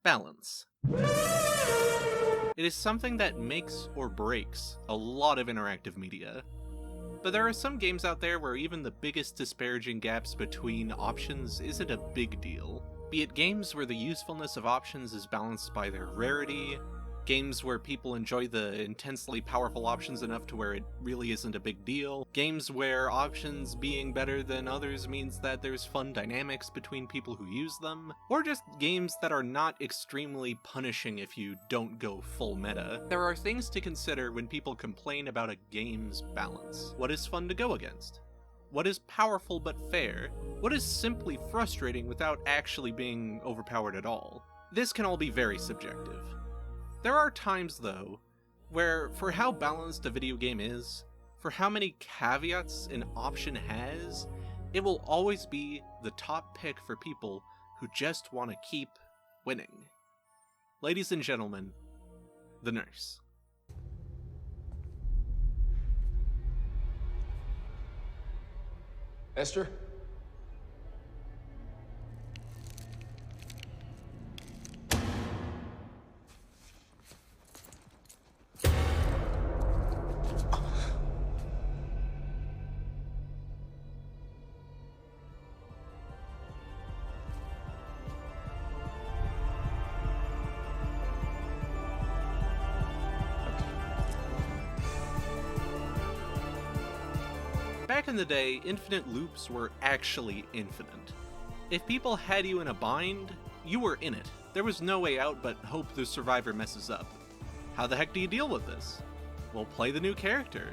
Balance. It is something that makes or breaks a lot of interactive media. But there are some games out there where even the biggest disparaging gaps between options isn't a big deal. Be it games where the usefulness of options is balanced by their rarity, games where people enjoy the intensely powerful options enough to where it really isn't a big deal, games where options being better than others means that there's fun dynamics between people who use them, or just games that are not extremely punishing if you don't go full meta. There are things to consider when people complain about a game's balance. What is fun to go against? What is powerful but fair? What is simply frustrating without actually being overpowered at all? This can all be very subjective. There are times, though, where for how balanced a video game is, for how many caveats an option has, it will always be the top pick for people who just want to keep winning. Ladies and gentlemen, the nurse. Esther? Back in the day, infinite loops were actually infinite. If people had you in a bind, you were in it. There was no way out but hope the survivor messes up. How the heck do you deal with this? Well, play the new character.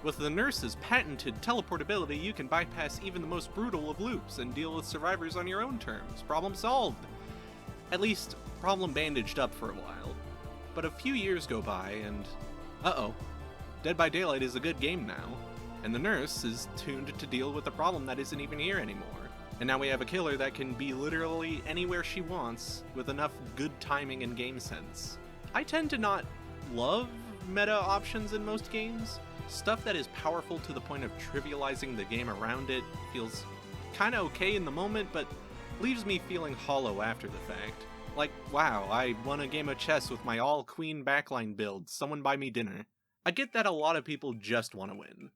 With the nurse's patented teleportability, you can bypass even the most brutal of loops and deal with survivors on your own terms. Problem solved! At least, problem bandaged up for a while. But a few years go by and... uh-oh. Dead by Daylight is a good game now. And the nurse is tuned to deal with a problem that isn't even here anymore. And now we have a killer that can be literally anywhere she wants, with enough good timing and game sense. I tend to not love meta options in most games. Stuff that is powerful to the point of trivializing the game around it feels kinda okay in the moment, but leaves me feeling hollow after the fact. Like, wow, I won a game of chess with my all-queen backline build, someone buy me dinner. I get that a lot of people just want to win.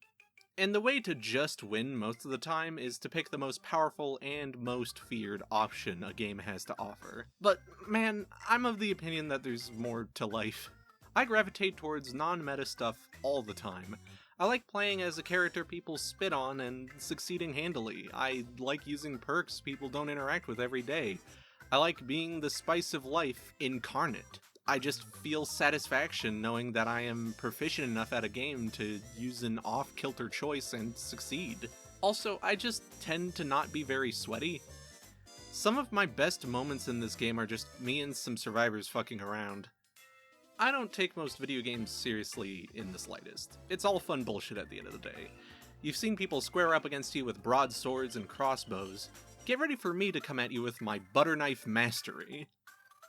And the way to just win most of the time is to pick the most powerful and most feared option a game has to offer. But man, I'm of the opinion that there's more to life. I gravitate towards non-meta stuff all the time. I like playing as a character people spit on and succeeding handily. I like using perks people don't interact with every day. I like being the spice of life incarnate. I just feel satisfaction knowing that I am proficient enough at a game to use an off-kilter choice and succeed. Also, I just tend to not be very sweaty. Some of my best moments in this game are just me and some survivors fucking around. I don't take most video games seriously in the slightest. It's all fun bullshit at the end of the day. You've seen people square up against you with broadswords and crossbows. Get ready for me to come at you with my butter knife mastery.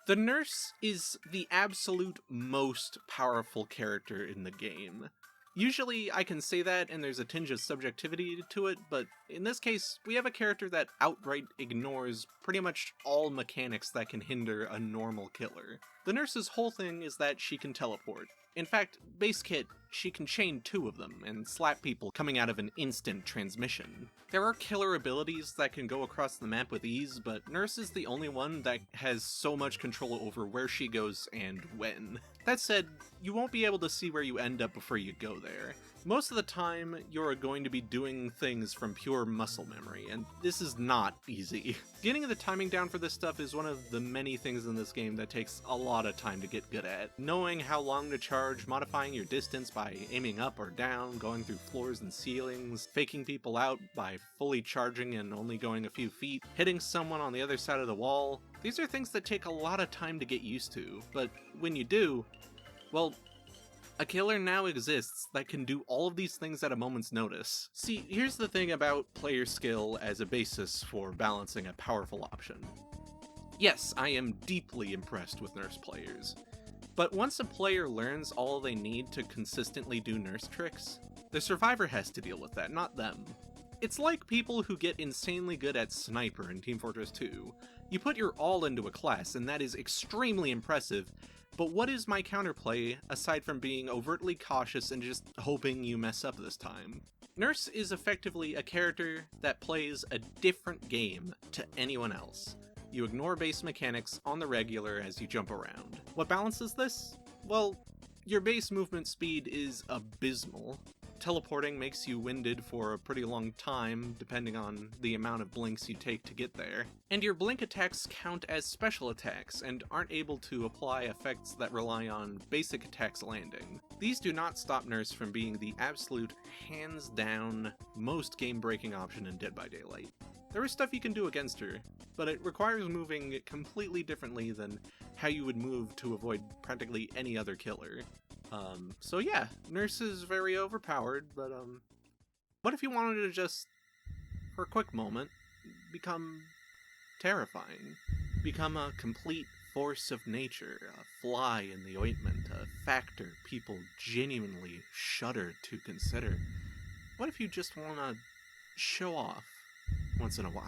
The nurse is the absolute most powerful character in the game. Usually I can say that and there's a tinge of subjectivity to it, but in this case, we have a character that outright ignores pretty much all mechanics that can hinder a normal killer. The nurse's whole thing is that she can teleport. In fact, base kit, she can chain 2 of them and slap people coming out of an instant transmission. There are killer abilities that can go across the map with ease, but Nurse is the only one that has so much control over where she goes and when. That said, you won't be able to see where you end up before you go there. Most of the time, you're going to be doing things from pure muscle memory, and this is not easy. Getting the timing down for this stuff is one of the many things in this game that takes a lot of time to get good at. Knowing how long to charge, modifying your distance by aiming up or down, going through floors and ceilings, faking people out by fully charging and only going a few feet, hitting someone on the other side of the wall. These are things that take a lot of time to get used to, but when you do, well, a killer now exists that can do all of these things at a moment's notice. See, here's the thing about player skill as a basis for balancing a powerful option. Yes, I am deeply impressed with nurse players, but once a player learns all they need to consistently do nurse tricks, the survivor has to deal with that, not them. It's like people who get insanely good at Sniper in Team Fortress 2. You put your all into a class, and that is extremely impressive, but what is my counterplay aside from being overtly cautious and just hoping you mess up this time? Nurse is effectively a character that plays a different game to anyone else. You ignore base mechanics on the regular as you jump around. What balances this? Well, your base movement speed is abysmal. Teleporting makes you winded for a pretty long time, depending on the amount of blinks you take to get there. And your blink attacks count as special attacks, and aren't able to apply effects that rely on basic attacks landing. These do not stop Nurse from being the absolute, hands-down, most game-breaking option in Dead by Daylight. There is stuff you can do against her, but it requires moving completely differently than how you would move to avoid practically any other killer. So yeah, Nurse is very overpowered, but what if you wanted to just, for a quick moment, become terrifying? Become a complete force of nature, a fly in the ointment, a factor people genuinely shudder to consider. What if you just want to show off once in a while?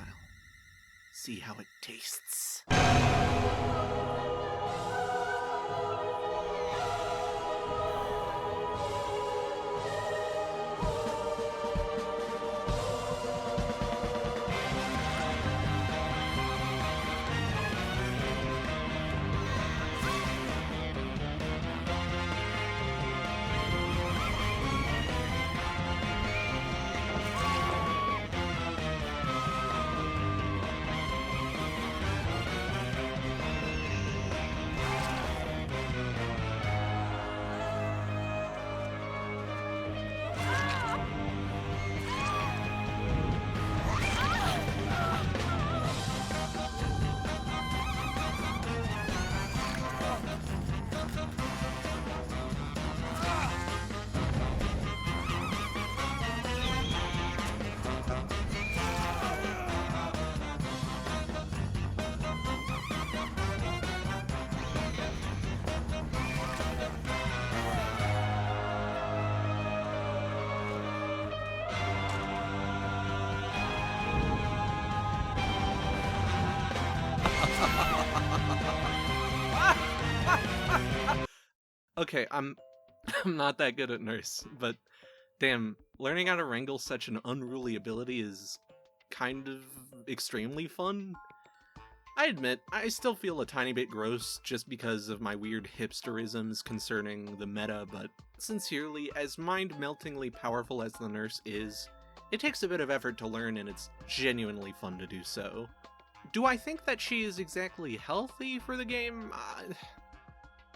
See how it tastes. Okay, I'm not that good at Nurse, but damn, learning how to wrangle such an unruly ability is kind of extremely fun. I admit, I still feel a tiny bit gross just because of my weird hipsterisms concerning the meta, but sincerely, as mind-meltingly powerful as the Nurse is, it takes a bit of effort to learn and it's genuinely fun to do so. Do I think that she is exactly healthy for the game?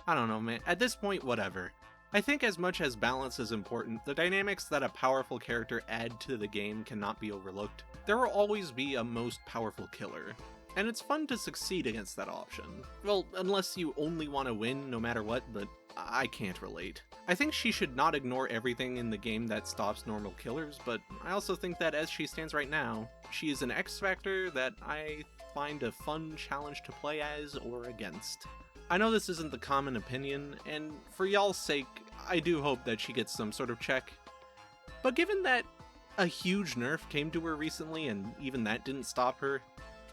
I don't know, man. At this point, whatever. I think as much as balance is important, the dynamics that a powerful character add to the game cannot be overlooked. There will always be a most powerful killer, and it's fun to succeed against that option. Well, unless you only want to win no matter what, but I can't relate. I think she should not ignore everything in the game that stops normal killers, but I also think that as she stands right now, she is an X-Factor that I find a fun challenge to play as or against. I know this isn't the common opinion, and for y'all's sake, I do hope that she gets some sort of check. But given that a huge nerf came to her recently and even that didn't stop her,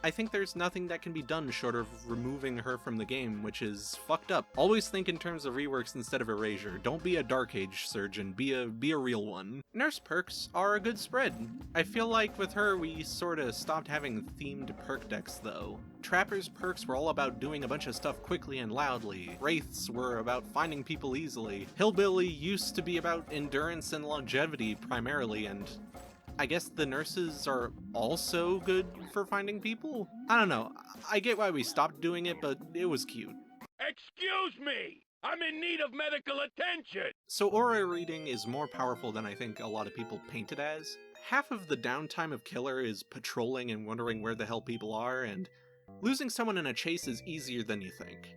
I think there's nothing that can be done short of removing her from the game, which is fucked up. Always think in terms of reworks instead of erasure. Don't be a Dark Age surgeon, be a real one. Nurse perks are a good spread. I feel like with her we sorta stopped having themed perk decks though. Trapper's perks were all about doing a bunch of stuff quickly and loudly. Wraiths were about finding people easily. Hillbilly used to be about endurance and longevity primarily, and I guess the nurses are also good for finding people? I don't know. I get why we stopped doing it, but it was cute. Excuse me! I'm in need of medical attention! So aura reading is more powerful than I think a lot of people paint it as. Half of the downtime of Killer is patrolling and wondering where the hell people are, and losing someone in a chase is easier than you think.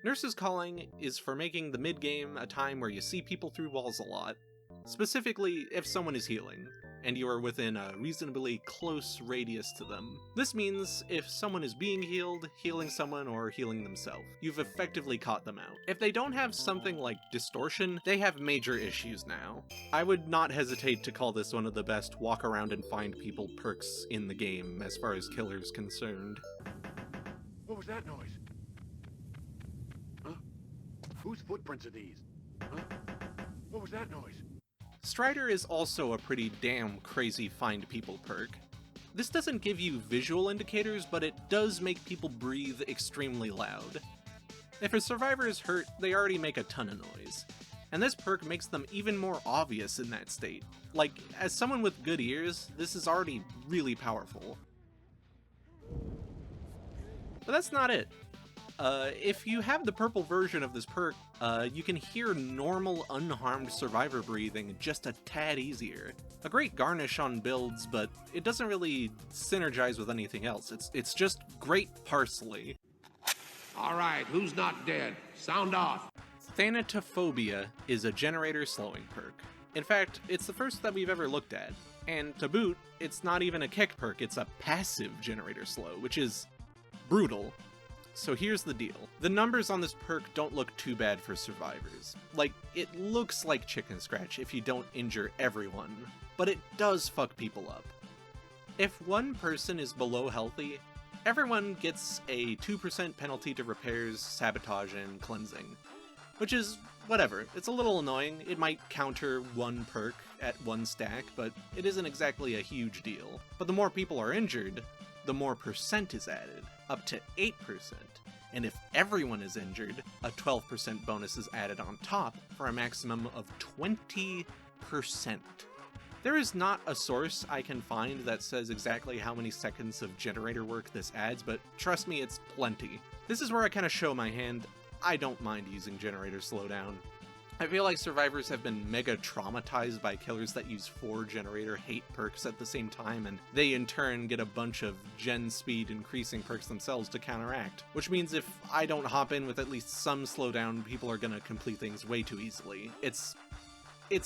Nurse's Calling is for making the mid-game a time where you see people through walls a lot, specifically if someone is healing. and you are within a reasonably close radius to them. This means if someone is being healed, healing someone, or healing themselves, you've effectively caught them out. If they don't have something like distortion, they have major issues now. I would not hesitate to call this one of the best walk around and find people perks in the game as far as killer's concerned. What was that noise? Huh? Whose footprints are these? Huh? What was that noise? Strider is also a pretty damn crazy find people perk. This doesn't give you visual indicators, but it does make people breathe extremely loud. If a survivor is hurt, they already make a ton of noise, and this perk makes them even more obvious in that state. Like, as someone with good ears, this is already really powerful. But that's not it. If you have the purple version of this perk, you can hear normal, unharmed survivor breathing just a tad easier. A great garnish on builds, but it doesn't really synergize with anything else. It's just great parsley. Alright, who's not dead? Sound off! Thanatophobia is a generator slowing perk. In fact, it's the first that we've ever looked at. And to boot, it's not even a kick perk, it's a passive generator slow, which is brutal. So here's the deal. The numbers on this perk don't look too bad for survivors. Like, it looks like chicken scratch if you don't injure everyone, but it does fuck people up. If one person is below healthy, everyone gets a 2% penalty to repairs, sabotage, and cleansing. Which is, whatever, it's a little annoying. It might counter one perk at one stack, but it isn't exactly a huge deal. But the more people are injured, the more percent is added, up to 8%. And if everyone is injured, a 12% bonus is added on top for a maximum of 20%. There is not a source I can find that says exactly how many seconds of generator work this adds, but trust me, it's plenty. This is where I kind of show my hand. I don't mind using generator slowdown. I feel like survivors have been mega traumatized by killers that use 4 generator hate perks at the same time, and they in turn get a bunch of gen speed increasing perks themselves to counteract. Which means if I don't hop in with at least some slowdown, people are gonna complete things way too easily. It's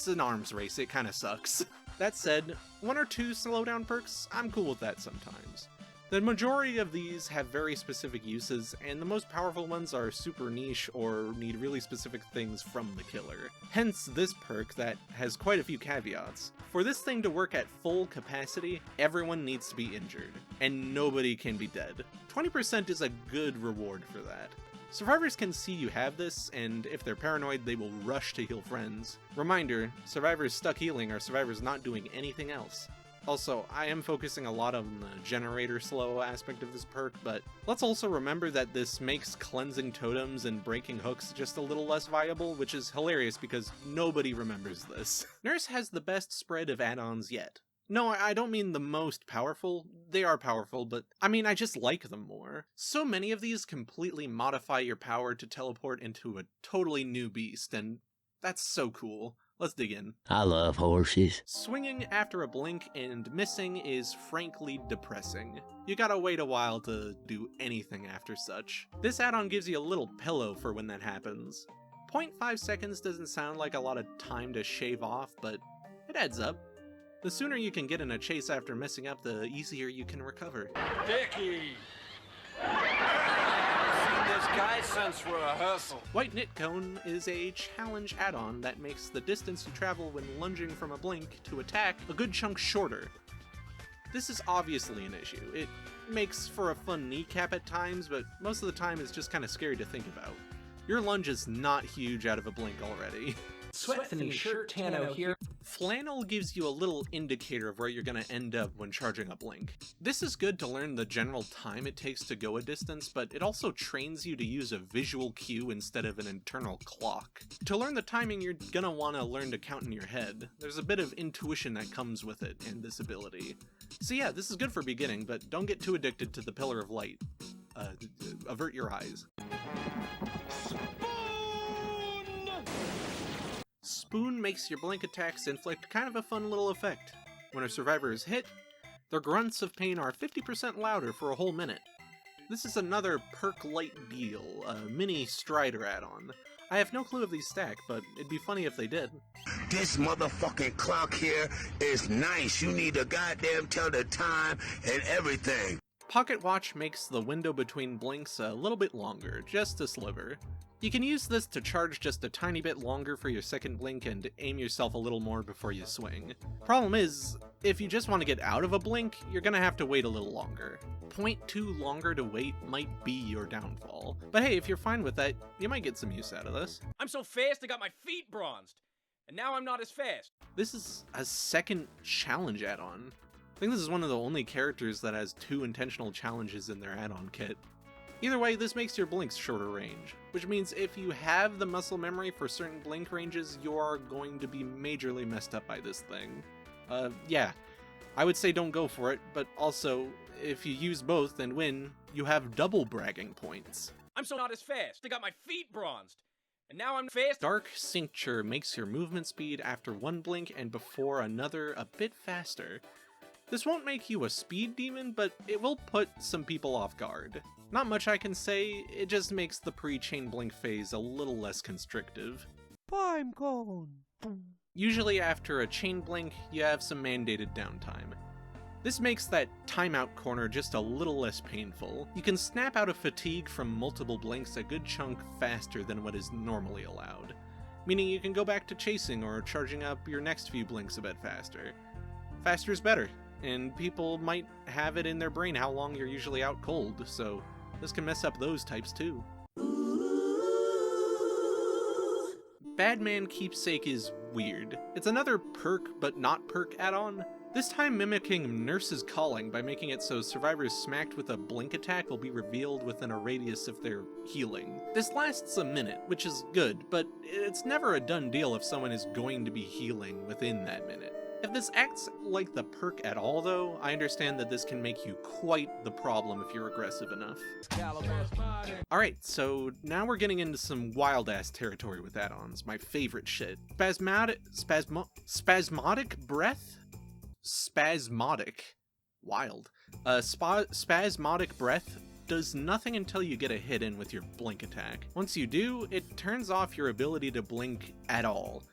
an arms race, it kinda sucks. That said, 1 or 2 slowdown perks, I'm cool with that sometimes. The majority of these have very specific uses, and the most powerful ones are super niche or need really specific things from the killer. Hence this perk that has quite a few caveats. For this thing to work at full capacity, everyone needs to be injured, and nobody can be dead. 20% is a good reward for that. Survivors can see you have this, and if they're paranoid, they will rush to heal friends. Reminder, survivors stuck healing are survivors not doing anything else. Also, I am focusing a lot on the generator slow aspect of this perk, but let's also remember that this makes cleansing totems and breaking hooks just a little less viable, which is hilarious because nobody remembers this. Nurse has the best spread of add-ons yet. No, I don't mean the most powerful. They are powerful, but I mean I just like them more. So many of these completely modify your power to teleport into a totally new beast, and that's so cool. Let's dig in. I love horses. Swinging after a blink and missing is frankly depressing. You gotta wait a while to do anything after such. This add-on gives you a little pillow for when that happens. 0.5 seconds doesn't sound like a lot of time to shave off, but it adds up. The sooner you can get in a chase after messing up, the easier you can recover. Dickie! This guy since rehearsal. White Knit Cone is a challenge add-on that makes the distance you travel when lunging from a blink to attack a good chunk shorter. This is obviously an issue. It makes for a fun kneecap at times, but most of the time it's just kind of scary to think about. Your lunge is not huge out of a blink already. Sweatfany shirt Tano here. Flannel gives you a little indicator of where you're going to end up when charging a blink. This is good to learn the general time it takes to go a distance, but it also trains you to use a visual cue instead of an internal clock. To learn the timing, you're going to want to learn to count in your head. There's a bit of intuition that comes with it in this ability. So yeah, this is good for beginning, but don't get too addicted to the Pillar of Light. Avert your eyes. Spoon makes your blink attacks inflict kind of a fun little effect. When a survivor is hit, their grunts of pain are 50% louder for a whole minute. This is another Perk Light deal, a mini Strider add-on. I have no clue if these stack, but it'd be funny if they did. This motherfucking clock here is nice. You need to goddamn tell the time and everything. Pocket Watch makes the window between blinks a little bit longer, just a sliver. You can use this to charge just a tiny bit longer for your second blink and aim yourself a little more before you swing. Problem is, if you just want to get out of a blink, you're gonna have to wait a little longer. 0.2 longer to wait might be your downfall. But hey, if you're fine with that, you might get some use out of this. I'm so fast I got my feet bronzed. And now I'm not as fast. This is a second challenge add-on. I think this is one of the only characters that has 2 intentional challenges in their add-on kit. Either way, this makes your blinks shorter range, which means if you have the muscle memory for certain blink ranges, you are going to be majorly messed up by this thing. Yeah, I would say don't go for it, but also, if you use both and win, you have double bragging points. I'm so not as fast. I got my feet bronzed. And now I'm fast. Dark Cincture makes your movement speed after one blink and before another a bit faster. This won't make you a speed demon, but it will put some people off guard. Not much I can say, it just makes the pre-chain blink phase a little less constrictive. I'm gone. Usually after a chain blink, you have some mandated downtime. This makes that timeout corner just a little less painful. You can snap out of fatigue from multiple blinks a good chunk faster than what is normally allowed, meaning you can go back to chasing or charging up your next few blinks a bit faster. Faster is better, and people might have it in their brain how long you're usually out cold, so this can mess up those types too. Badman Keepsake is weird. It's another perk but not perk add-on, this time mimicking Nurse's Calling by making it so survivors smacked with a blink attack will be revealed within a radius if they're healing. This lasts a minute, which is good, but it's never a done deal if someone is going to be healing within that minute. If this acts like the perk at all though, I understand that this can make you quite the problem if you're aggressive enough. Alright, so now we're getting into some wild-ass territory with add-ons, my favorite shit. Spasmodic Breath? Spasmodic. Wild. Spasmodic Breath does nothing until you get a hit in with your blink attack. Once you do, it turns off your ability to blink at all.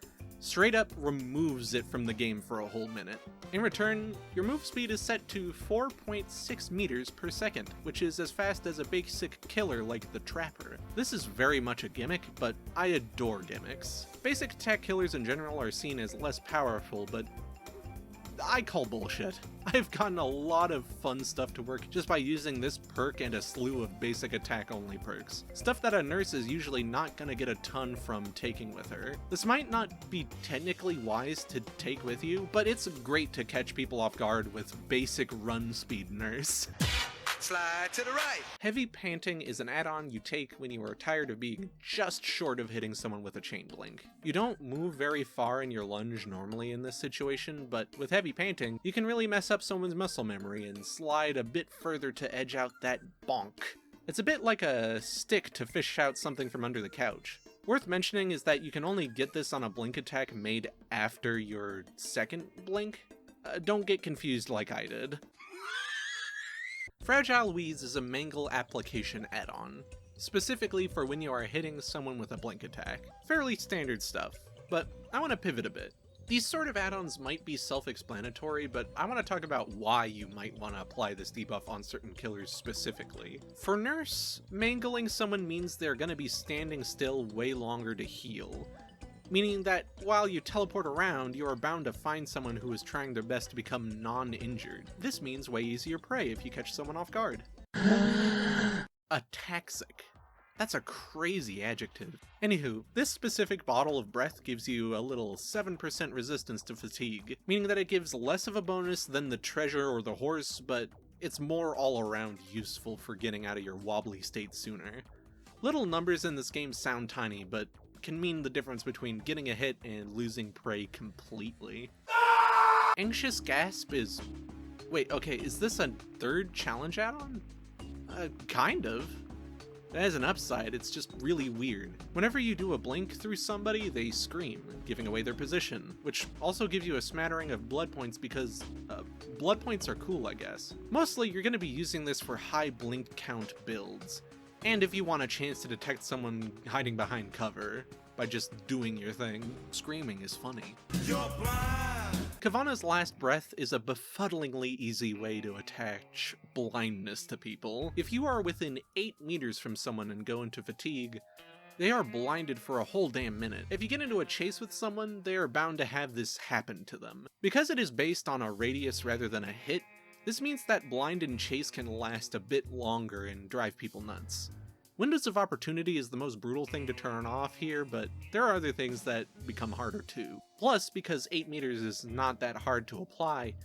Straight up removes it from the game for a whole minute. In return, your move speed is set to 4.6 meters per second, which is as fast as a basic killer like the Trapper. This is very much a gimmick, but I adore gimmicks. Basic attack killers in general are seen as less powerful, but I call bullshit. I've gotten a lot of fun stuff to work just by using this perk and a slew of basic attack only perks. Stuff that a nurse is usually not gonna get a ton from taking with her. This might not be technically wise to take with you, but it's great to catch people off guard with basic run speed nurse. Slide to the right. Heavy Panting is an add-on you take when you are tired of being just short of hitting someone with a chain blink. You don't move very far in your lunge normally in this situation, but with Heavy Panting, you can really mess up someone's muscle memory and slide a bit further to edge out that bonk. It's a bit like a stick to fish out something from under the couch. Worth mentioning is that you can only get this on a blink attack made after your second blink. Don't get confused like I did. Fragile Weeds is a Mangle application add-on, specifically for when you are hitting someone with a blink attack. Fairly standard stuff, but I want to pivot a bit. These sort of add-ons might be self-explanatory, but I want to talk about why you might want to apply this debuff on certain killers specifically. For Nurse, mangling someone means they're going to be standing still way longer to heal, meaning that while you teleport around, you are bound to find someone who is trying their best to become non-injured. This means way easier prey if you catch someone off guard. Ataxic. That's a crazy adjective. Anywho, this specific bottle of breath gives you a little 7% resistance to fatigue, meaning that it gives less of a bonus than the treasure or the horse, but it's more all around useful for getting out of your wobbly state sooner. Little numbers in this game sound tiny, but can mean the difference between getting a hit and losing prey completely. Anxious Gasp is... Wait, okay, is this a third challenge add-on? Kind of. It has an upside, it's just really weird. Whenever you do a blink through somebody, they scream, giving away their position, which also gives you a smattering of blood points because blood points are cool, I guess. Mostly, you're going to be using this for high blink count builds, and if you want a chance to detect someone hiding behind cover by just doing your thing. Screaming is funny. Kavana's Last Breath is a befuddlingly easy way to attach blindness to people. If you are within 8 meters from someone and go into fatigue, they are blinded for a whole damn minute. If you get into a chase with someone, they are bound to have this happen to them. Because it is based on a radius rather than a hit, this means that blind and chase can last a bit longer and drive people nuts. Windows of Opportunity is the most brutal thing to turn off here, but there are other things that become harder too. Plus, because 8 meters is not that hard to apply,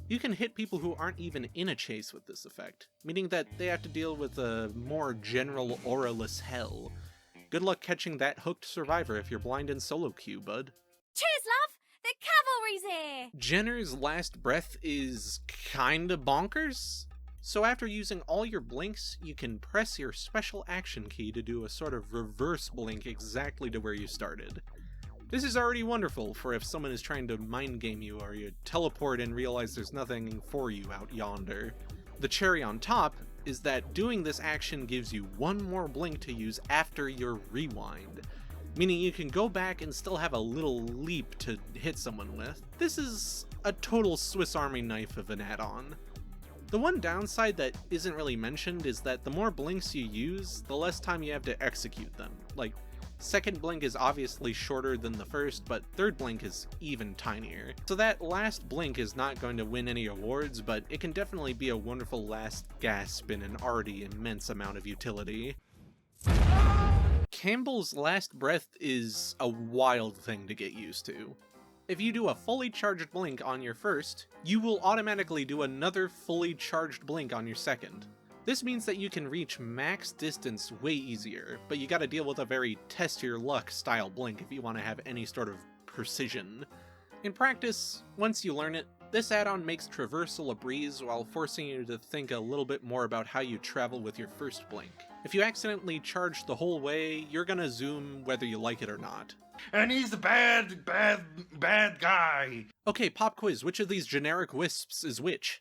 you can hit people who aren't even in a chase with this effect, meaning that they have to deal with a more general auraless hell. Good luck catching that hooked survivor if you're blind in solo queue, bud. Cheers, love! The cavalry's here! Jenner's Last Breath is kinda bonkers. So after using all your blinks, you can press your special action key to do a sort of reverse blink exactly to where you started. This is already wonderful for if someone is trying to mind game you or you teleport and realize there's nothing for you out yonder. The cherry on top is that doing this action gives you one more blink to use after your rewind, meaning you can go back and still have a little leap to hit someone with. This is a total Swiss Army knife of an add-on. The one downside that isn't really mentioned is that the more blinks you use, the less time you have to execute them. Like, second blink is obviously shorter than the first, but third blink is even tinier. So that last blink is not going to win any awards, but it can definitely be a wonderful last gasp in an already immense amount of utility. Campbell's Last Breath is a wild thing to get used to. If you do a fully charged blink on your first, you will automatically do another fully charged blink on your second. This means that you can reach max distance way easier, but you gotta deal with a very test your luck style blink if you want to have any sort of precision. In practice, once you learn it, this add-on makes traversal a breeze while forcing you to think a little bit more about how you travel with your first blink. If you accidentally charge the whole way, you're gonna zoom whether you like it or not. And he's the bad guy. Okay, pop quiz, which of these generic wisps is which?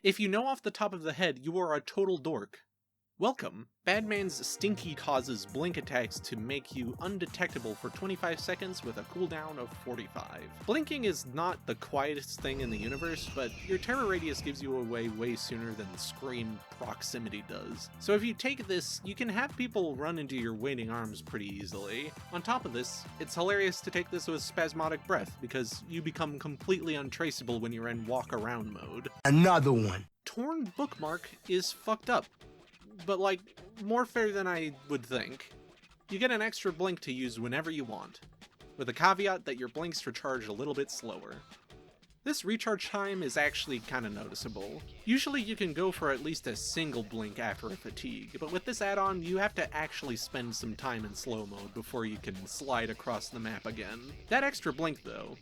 If you know off the top of the head, you are a total dork. Welcome! Badman's Stinky causes blink attacks to make you undetectable for 25 seconds with a cooldown of 45. Blinking is not the quietest thing in the universe, but your terror radius gives you away way sooner than Scream proximity does. So if you take this, you can have people run into your waiting arms pretty easily. On top of this, it's hilarious to take this with Spasmodic Breath, because you become completely untraceable when you're in walk around mode. Another one. Torn Bookmark is fucked up, but like, more fair than I would think. You get an extra blink to use whenever you want, with a caveat that your blinks recharge a little bit slower. This recharge time is actually kinda noticeable. Usually you can go for at least a single blink after a fatigue, but with this add-on you have to actually spend some time in slow mode before you can slide across the map again. That extra blink though,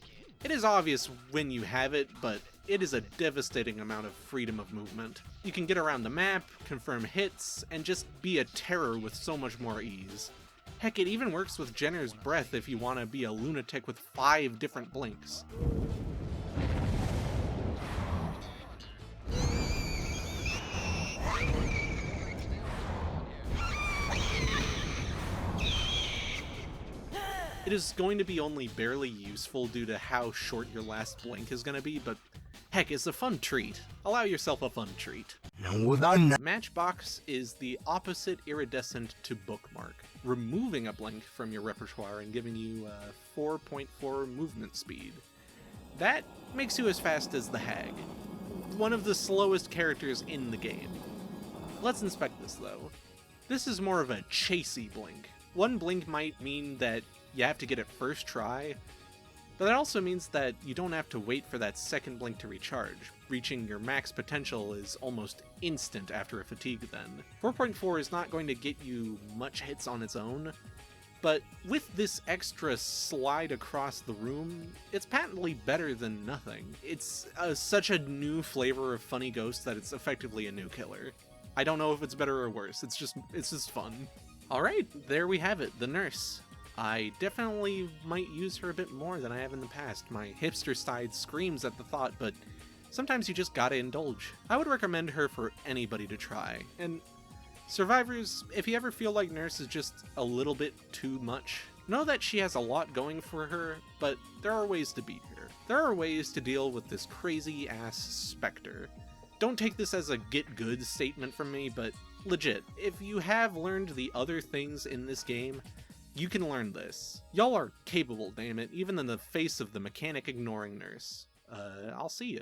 it is obvious when you have it, but it is a devastating amount of freedom of movement. You can get around the map, confirm hits, and just be a terror with so much more ease. Heck, it even works with Jenner's Breath if you want to be a lunatic with 5 different blinks. It is going to be only barely useful due to how short your last blink is going to be, but heck, it's a fun treat. Allow yourself a fun treat. Matchbox is the opposite iridescent to Bookmark, removing a blink from your repertoire and giving you a 4.4 movement speed. That makes you as fast as the Hag, one of the slowest characters in the game. Let's inspect this though. This is more of a chasey blink. One blink might mean that you have to get it first try, but that also means that you don't have to wait for that second blink to recharge. Reaching your max potential is almost instant after a fatigue then. 4.4 is not going to get you much hits on its own, But with this extra slide across the room, it's patently better than nothing. It's such a new flavor of funny ghost that it's effectively a new killer. I don't know if it's better or worse, it's just fun. Alright, there we have it, the nurse. I definitely might use her a bit more than I have in the past. My hipster side screams at the thought, but sometimes you just gotta indulge. I would recommend her for anybody to try, and survivors, if you ever feel like Nurse is just a little bit too much, know that she has a lot going for her, but there are ways to beat her. There are ways to deal with this crazy-ass specter. Don't take this as a get good statement from me, but legit, if you have learned the other things in this game, you can learn this. Y'all are capable, damn it, even in the face of the mechanic ignoring Nurse. I'll see ya.